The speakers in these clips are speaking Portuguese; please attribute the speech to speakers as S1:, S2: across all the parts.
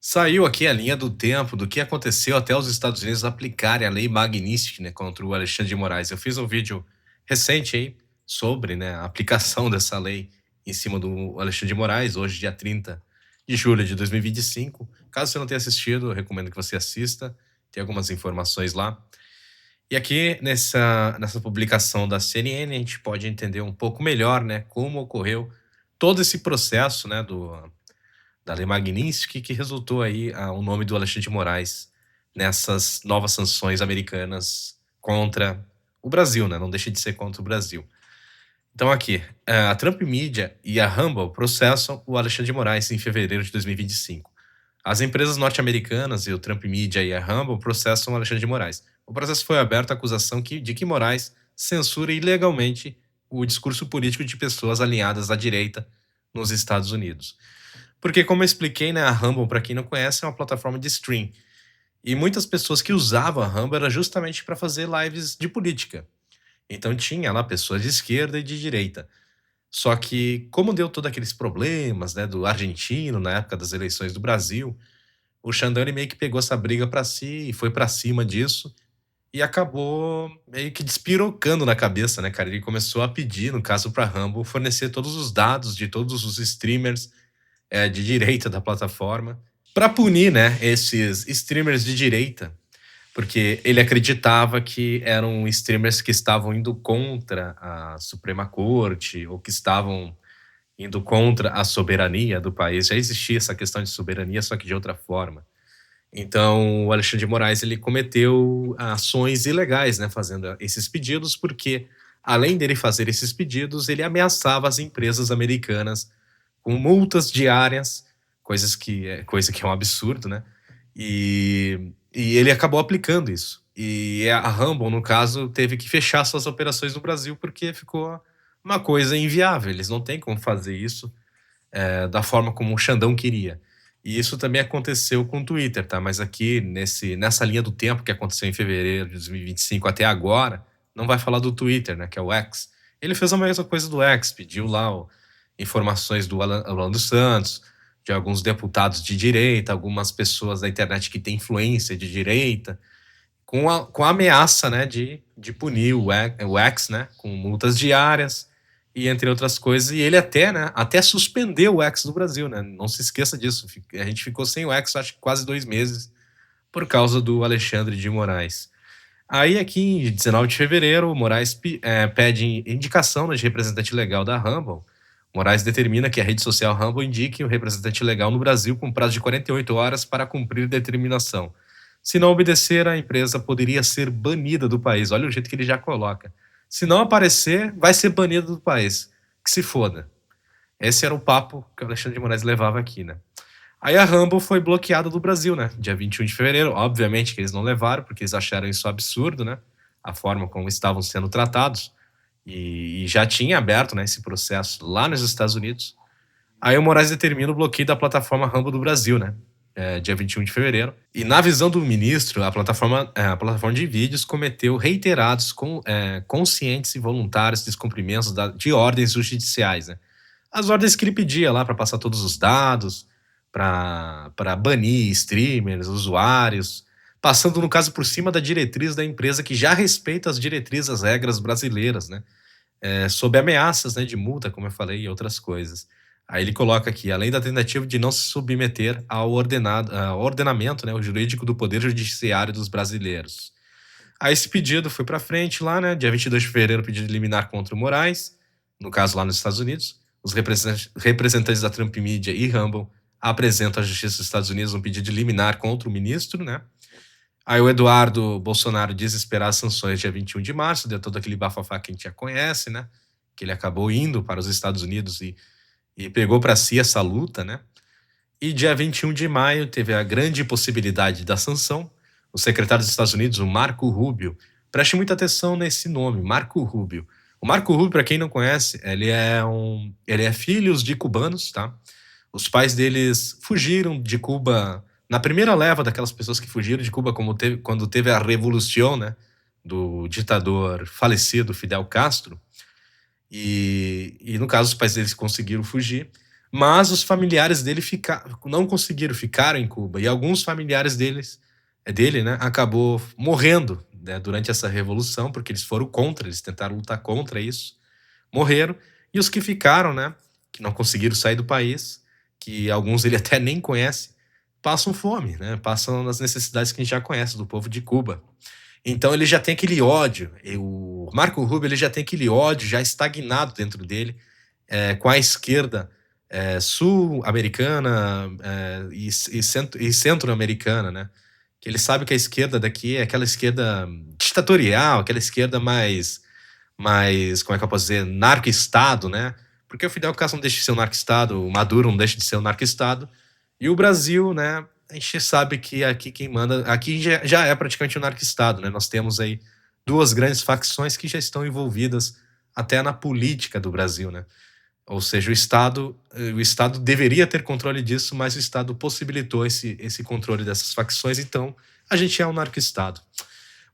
S1: Saiu aqui a linha do tempo do que aconteceu até os Estados Unidos aplicarem a Lei Magnitsky, né, contra o Alexandre de Moraes. Eu fiz um vídeo recente aí sobre, né, a aplicação dessa lei em cima do Alexandre de Moraes, hoje, dia 30 de julho de 2025. Caso você não tenha assistido, eu recomendo que você assista, tem algumas informações lá. E aqui nessa publicação da CNN, a gente pode entender um pouco melhor, né, como ocorreu todo esse processo, né, da Lei Magnitsky, que resultou aí o nome do Alexandre de Moraes nessas novas sanções americanas contra o Brasil, né? Não deixa de ser contra o Brasil. Então aqui, a Trump Media e a Rumble processam o Alexandre de Moraes em fevereiro de 2025. As empresas norte-americanas e o Trump Media e a Rumble processam o Alexandre de Moraes. O processo foi aberto à acusação de que Moraes censura ilegalmente o discurso político de pessoas alinhadas à direita nos Estados Unidos. Porque, como eu expliquei, né, a Rumble, para quem não conhece, é uma plataforma de stream. E muitas pessoas que usavam a Rumble era justamente para fazer lives de política. Então tinha lá pessoas de esquerda e de direita. Só que, como deu todos aqueles problemas, né, do argentino na época das eleições do Brasil, o Xandão ele meio que pegou essa briga para si e foi para cima disso e acabou meio que despirocando na cabeça, né, cara? Ele começou a pedir, no caso, para a Rumble fornecer todos os dados de todos os streamers de direita da plataforma, para punir, né, esses streamers de direita, porque ele acreditava que eram streamers que estavam indo contra a Suprema Corte ou que estavam indo contra a soberania do país. Já existia essa questão de soberania, só que de outra forma. Então, o Alexandre de Moraes ele cometeu ações ilegais, né, fazendo esses pedidos, porque além dele fazer esses pedidos, ele ameaçava as empresas americanas com multas diárias, coisa que é um absurdo, né? E ele acabou aplicando isso. E a Rumble, no caso, teve que fechar suas operações no Brasil porque ficou uma coisa inviável. Eles não têm como fazer isso da forma como o Xandão queria. E isso também aconteceu com o Twitter, tá? Mas aqui, nessa linha do tempo que aconteceu em fevereiro de 2025 até agora, não vai falar do Twitter, né? Que é o X. Ele fez a mesma coisa do X, pediu lá informações do Alan dos Santos, de alguns deputados de direita, algumas pessoas da internet que têm influência de direita, com a ameaça, né, de punir o X, né, com multas diárias e entre outras coisas. E ele até suspendeu o X no Brasil, né? Não se esqueça disso. A gente ficou sem o X, acho que quase 2 meses, por causa do Alexandre de Moraes. Aí, aqui em 19 de fevereiro, o Moraes pede indicação, né, de representante legal da Rumble. Moraes determina que a rede social Rumble indique o representante legal no Brasil com prazo de 48 horas para cumprir determinação. Se não obedecer, a empresa poderia ser banida do país. Olha o jeito que ele já coloca. Se não aparecer, vai ser banida do país. Que se foda. Esse era o papo que o Alexandre de Moraes levava aqui, né? Aí a Rumble foi bloqueada do Brasil, né? Dia 21 de fevereiro. Obviamente que eles não levaram, porque eles acharam isso absurdo, né? A forma como estavam sendo tratados. E já tinha aberto, né, esse processo lá nos Estados Unidos. Aí o Moraes determina o bloqueio da plataforma Rumble do Brasil, né? Dia 21 de fevereiro. E na visão do ministro, a plataforma de vídeos cometeu reiterados, conscientes e voluntários descumprimentos de ordens judiciais, né? As ordens que ele pedia lá para passar todos os dados, para banir streamers, usuários, passando, no caso, por cima da diretriz da empresa que já respeita as diretrizes, as regras brasileiras, né? Sob ameaças, né, de multa, como eu falei, e outras coisas. Aí ele coloca aqui, além da tentativa de não se submeter ao ordenamento, né, o jurídico do Poder Judiciário dos brasileiros. Aí esse pedido foi para frente lá, né, dia 22 de fevereiro, pedido de liminar contra o Moraes, no caso lá nos Estados Unidos. Os representantes da Trump Media e Rumble apresentam à Justiça dos Estados Unidos um pedido de liminar contra o ministro, né? Aí o Eduardo Bolsonaro diz esperar as sanções dia 21 de março, deu todo aquele bafafá que a gente já conhece, né? Que ele acabou indo para os Estados Unidos e pegou para si essa luta, né? E dia 21 de maio teve a grande possibilidade da sanção. O secretário dos Estados Unidos, o Marco Rubio, preste muita atenção nesse nome, Marco Rubio. O Marco Rubio, para quem não conhece, ele é filho de cubanos, tá? Os pais deles fugiram de Cuba na primeira leva daquelas pessoas que fugiram de Cuba, quando teve a revolução, né, do ditador falecido Fidel Castro. E no caso, os pais deles conseguiram fugir. mas os familiares dele não conseguiram, ficaram em Cuba. E alguns familiares dele, né, acabou morrendo, né, durante essa revolução, porque eles foram contra, eles tentaram lutar contra isso, morreram. E os que ficaram, né, que não conseguiram sair do país, que alguns ele até nem conhece, passam fome, né, passam as necessidades que a gente já conhece do povo de Cuba. Então ele já tem aquele ódio, e o Marco Rubio ele já tem aquele ódio já estagnado dentro dele, com a esquerda sul-americana e centro-americana, né? Que ele sabe que a esquerda daqui é aquela esquerda ditatorial, aquela esquerda mais, como é que eu posso dizer, narco-estado, né? Porque o Fidel Castro não deixa de ser um narco-estado, o Maduro não deixa de ser um narco-estado, e o Brasil, né? A gente sabe que aqui quem manda, aqui já é praticamente um narco-estado, né? Nós temos aí duas grandes facções que já estão envolvidas até na política do Brasil, né? Ou seja, o Estado deveria ter controle disso, mas o Estado possibilitou esse controle dessas facções, então a gente é um narco-estado.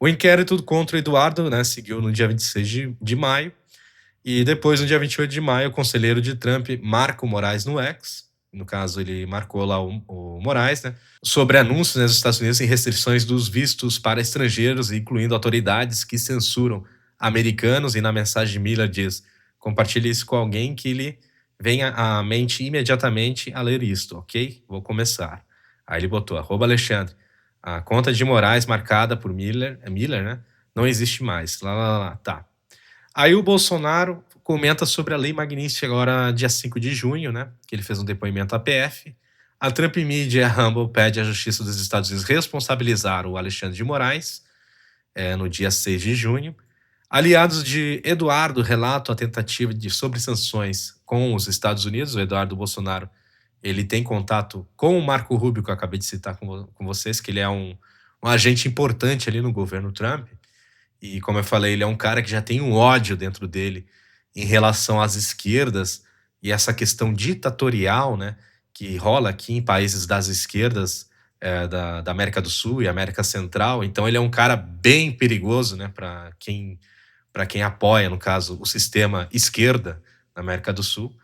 S1: O inquérito contra o Eduardo, né, seguiu no dia 26 de maio, e depois, no dia 28 de maio, o conselheiro de Trump, Marco Moraes, no X, no caso ele marcou lá o Moraes, né, sobre anúncios, né, dos Estados Unidos em restrições dos vistos para estrangeiros, incluindo autoridades que censuram americanos, e na mensagem de Miller diz: compartilhe isso com alguém que lhe venha à mente imediatamente a ler isto, ok? Vou começar. Aí ele botou, @Alexandre, a conta de Moraes marcada por Miller, né? Não existe mais. Lá, tá. Aí o Bolsonaro comenta sobre a Lei Magnitsky agora, dia 5 de junho, né? Que ele fez um depoimento à PF. A Trump Media e a Rumble pede à Justiça dos Estados Unidos responsabilizar o Alexandre de Moraes, no dia 6 de junho. Aliados de Eduardo relatam a tentativa sobre sanções com os Estados Unidos. O Eduardo Bolsonaro ele tem contato com o Marco Rubio, que eu acabei de citar com vocês, que ele é um agente importante ali no governo Trump. E, como eu falei, ele é um cara que já tem um ódio dentro dele em relação às esquerdas e essa questão ditatorial, né, que rola aqui em países das esquerdas, da América do Sul e América Central. Então, ele é um cara bem perigoso, né, para quem apoia, no caso, o sistema esquerda na América do Sul.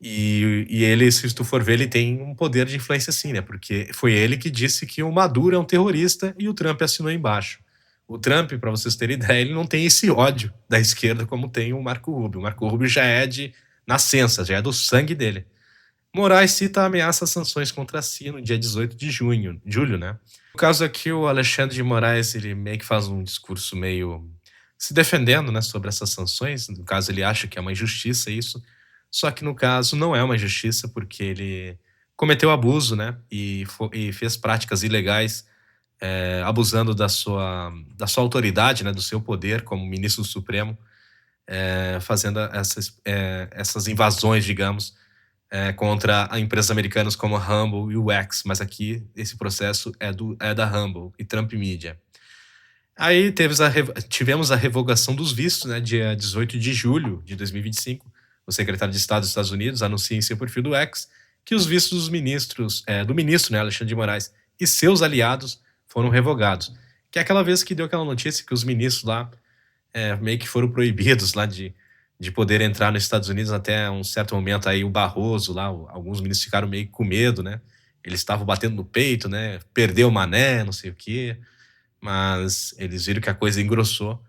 S1: E ele, se tu for ver, ele tem um poder de influência sim, né? Porque foi ele que disse que o Maduro é um terrorista e o Trump assinou embaixo. O Trump, para vocês terem ideia, ele não tem esse ódio da esquerda como tem o Marco Rubio. O Marco Rubio já é de nascença, já é do sangue dele. Moraes cita ameaça sanções contra si no dia 18 de julho, né? No caso aqui, o Alexandre de Moraes, ele meio que faz um discurso meio se defendendo, né, sobre essas sanções. No caso, ele acha que é uma injustiça isso. Só que no caso não é uma injustiça, porque ele cometeu abuso, né, e fez práticas ilegais, abusando da sua autoridade, né, do seu poder como ministro do Supremo, fazendo essas invasões, digamos, contra empresas americanas como a Rumble e o X, mas aqui esse processo é da Rumble e Trump Media. Aí tivemos a revogação dos vistos, né, dia 18 de julho de 2025. O secretário de Estado dos Estados Unidos anuncia em seu perfil do X que os vistos do ministro, né, Alexandre de Moraes, e seus aliados foram revogados. Que é aquela vez que deu aquela notícia que os ministros lá meio que foram proibidos lá de poder entrar nos Estados Unidos até um certo momento. Aí o Barroso lá, alguns ministros ficaram meio com medo, né? Eles estavam batendo no peito, né? Perdeu o mané, não sei o quê. Mas eles viram que a coisa engrossou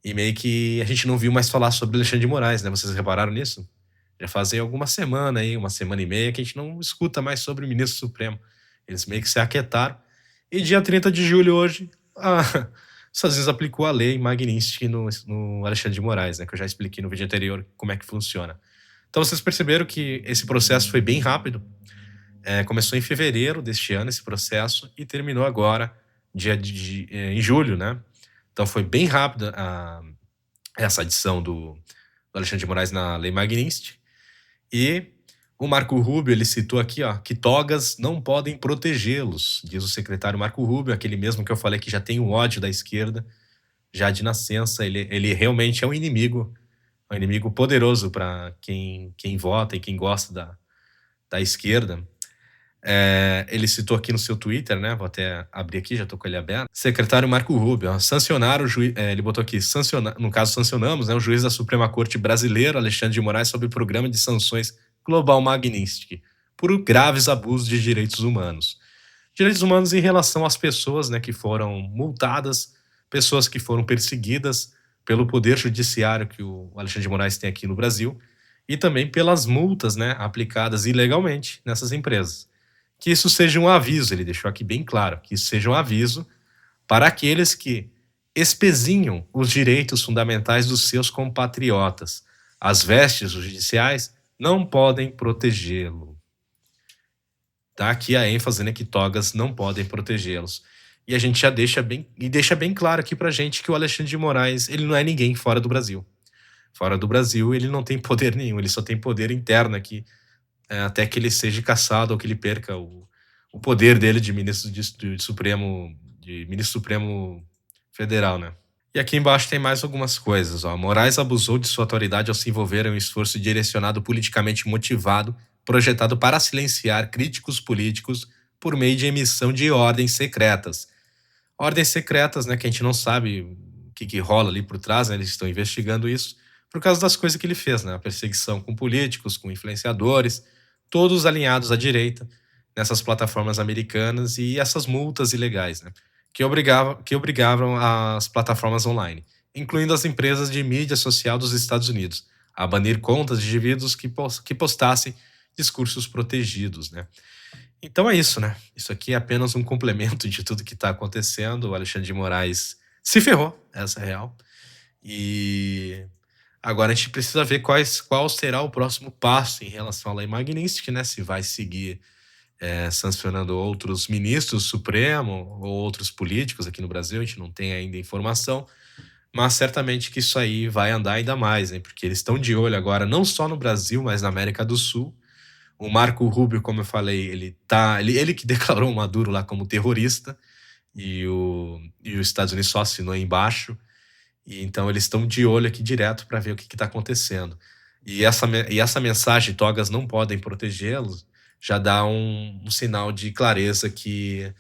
S1: e meio que a gente não viu mais falar sobre Alexandre de Moraes, né? Vocês repararam nisso? Já fazem alguma semana aí, uma semana e meia, que a gente não escuta mais sobre o ministro Supremo. Eles meio que se aquietaram. E dia 30 de julho hoje, Estados Unidos aplicou a lei Magnitsky no Alexandre de Moraes, né? Que eu já expliquei no vídeo anterior como é que funciona. Então vocês perceberam que esse processo foi bem rápido. Começou em fevereiro deste ano esse processo e terminou agora em julho, né? Então foi bem rápida essa adição do Alexandre de Moraes na Lei Magnitsky. E o Marco Rubio, ele citou aqui, ó, que togas não podem protegê-los, diz o secretário Marco Rubio, aquele mesmo que eu falei que já tem o ódio da esquerda, já de nascença. Ele realmente é um inimigo poderoso para quem vota e quem gosta da esquerda. Ele citou aqui no seu Twitter, né? Vou até abrir aqui, já estou com ele aberto. Secretário Marco Rubio, ó, sancionar o juiz. Ele botou aqui, no caso, sancionamos, né, o juiz da Suprema Corte brasileiro, Alexandre de Moraes, sobre o programa de sanções Global Magnitsky por graves abusos de direitos humanos. Direitos humanos em relação às pessoas, né, que foram multadas, pessoas que foram perseguidas pelo poder judiciário que o Alexandre de Moraes tem aqui no Brasil e também pelas multas, né, aplicadas ilegalmente nessas empresas. Que isso seja um aviso, ele deixou aqui bem claro, que isso seja um aviso para aqueles que espezinham os direitos fundamentais dos seus compatriotas. As vestes judiciais não podem protegê-lo. Tá aqui a ênfase, né, que togas não podem protegê-los. E a gente já deixa bem claro aqui pra gente que o Alexandre de Moraes, ele não é ninguém fora do Brasil. Fora do Brasil, ele não tem poder nenhum, ele só tem poder interno aqui, até que ele seja cassado ou que ele perca o poder dele de ministro de ministro supremo federal, né? E aqui embaixo tem mais algumas coisas, ó. Moraes abusou de sua autoridade ao se envolver em um esforço direcionado politicamente motivado, projetado para silenciar críticos políticos por meio de emissão de ordens secretas. Ordens secretas, né, que a gente não sabe o que rola ali por trás, né, eles estão investigando isso, por causa das coisas que ele fez, né, a perseguição com políticos, com influenciadores, todos alinhados à direita, nessas plataformas americanas e essas multas ilegais, né, que obrigavam as plataformas online, incluindo as empresas de mídia social dos Estados Unidos, a banir contas de indivíduos que postassem discursos protegidos, né. Então é isso, né? Isso aqui é apenas um complemento de tudo que está acontecendo. O Alexandre de Moraes se ferrou, essa é a real. E agora a gente precisa ver qual será o próximo passo em relação à Lei Magnitsky, né? Se vai seguir sancionando outros ministros do Supremo ou outros políticos aqui no Brasil, a gente não tem ainda informação, mas certamente que isso aí vai andar ainda mais, né? Porque eles estão de olho agora não só no Brasil, mas na América do Sul. O Marco Rubio, como eu falei, ele que declarou o Maduro lá como terrorista e os Estados Unidos só assinou aí embaixo. E então eles estão de olho aqui direto para ver o que está acontecendo. E essa mensagem, togas não podem protegê-los, já dá um sinal de clareza que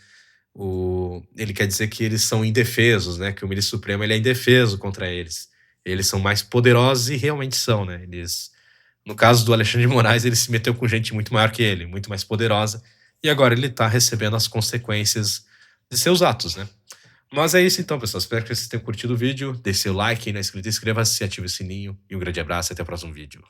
S1: ele quer dizer que eles são indefesos, né? Que o ministro Supremo ele é indefeso contra eles. Eles são mais poderosos e realmente são, né? No caso do Alexandre de Moraes, ele se meteu com gente muito maior que ele, muito mais poderosa, e agora ele tá recebendo as consequências de seus atos, né? Mas é isso então, pessoal. Espero que vocês tenham curtido o vídeo. Deixe seu like, não é inscrito, inscreva-se, ative o sininho, e um grande abraço e até o próximo vídeo.